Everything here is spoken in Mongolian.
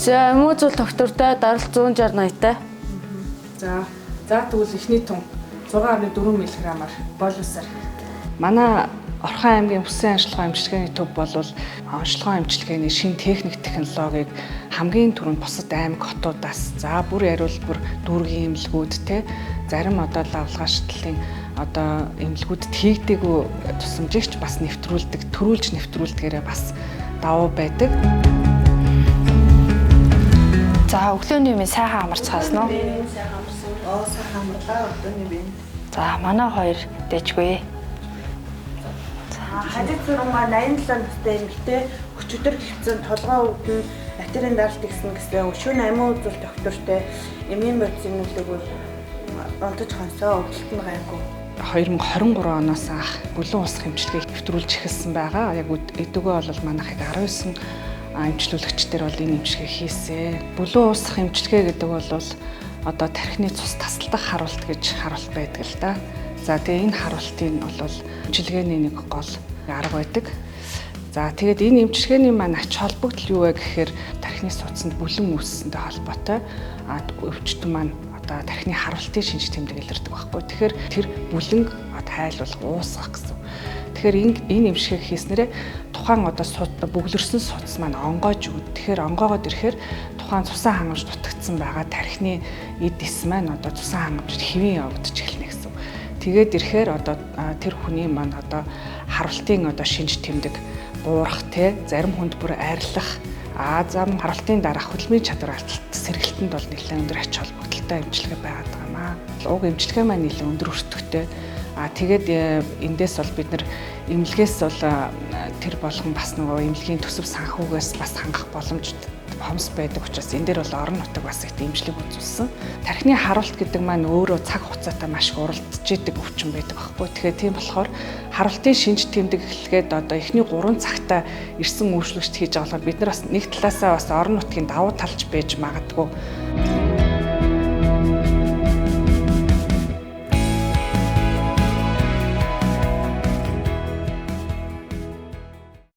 За муу зүйл доктортой даралт 160-80-тай. За тэгвэл эхний тун 6.4 мг-аар боловсар. Манай Орхон аймгийн хүссэн ажиллагаа эмчилгээний төв бол онцлогоо эмчилгээний шинэ техник технологиг хамгийн түрүүнд бусад аймаг хотуудаас бүр яривал бүр дүүргийн эмнэлгүүд те зарим лавлгаачлалын эмнэлгүүдэд хийгдээгүй тусламжигч бас нэвтрүүлдэг, төрүүлж нэвтрүүлдгээрээ бас давуу байдаг. За өглөөний юм сайхан амарцгаасан уу? Сайхан амарсан. Сайхан амарлаа өглөөний бие. За манай хоёр дэжгүй. Хажид зурмаа 87 настай эмэгтэй өчигдөр гихцэн толгой өвдөн батерийн даралт гэсэн өшөөний амин үзүүл доктортой эмийн бодисын нөлөөг бол онтож хонсоо өвдөлтөнд гайгүй. 2023 оноос анх бүлээн усах эмчилгээг нэвтрүүлж эхэлсэн байгаа. Яг эдгөө бол манайхыг 19 эмчлүүлэгчдэр бол энэ эмчилгээг хийсэн. Бүлээн усах эмчилгээ гэдэг бол тархины цус тасалдах харуулт гэж харуулт байдаг л да. За тэгээ энэ харуултын бол эмчилгээний нэг гол арга байдаг. За тэгээд энэ эмчилгээний маань ач холбогдол юу вэ гэхээр тархины судаснд бүлээн үүссэнтэй холбоотой. Өвчтөн маань тархины харуултын шинж тэмдэг илэрдэг байхгүй. Тэгэхээр тэр бүлэнг хайлуулах уусгах гэсэн. Тэгэхээр энэ эмчилгээг хийснээрээ тухайн бөглөрсөн судас маань онгойж өгд. Тэгэхээр онгоогоод ирэхээр тухайн цусан хангамж дутагдсан байгаа тархины эд эс маань цусан хангамжид хэвэн явагдаж эхэлнэ гэсэн. Тэгээд ирэхээр тэр хүний маань харуултын шинж тэмдэг буурах зарим хүнд бүр арилах зам харуултын дараах хөдөлмөрийн чадвар алдалт сэргэлтэнд бол нэлээд өндөр ач холбогдолтой эмчилгээ байгаад байгаа маа. Уг эмчилгээ маань нэлээд өндөр өртөгтэй. Тэгээд эндээс бол бид нар эмнэлгээс бол тэр болгон бас эмнэлгийн төсөв санхугаас бас хангах боломж хомс байдаг учраас энэ дээр бол орон нутаг бас их дэмжлэг үзүүлсэн. Тархины харуулт гэдэг маань өөрөө цаг хугацаатай маш их уралдаж идэг өвчин байдаг байхгүй. Тэгэхээр тийм болохоор харуултын шинж тэмдэг эхлэхэд эхний 3 цагтаа ирсэн үйлчлэгчд хийж байгаа болохоор бид нар бас нэг талаасаа бас орон нутгийн давуу талж байж магадгүй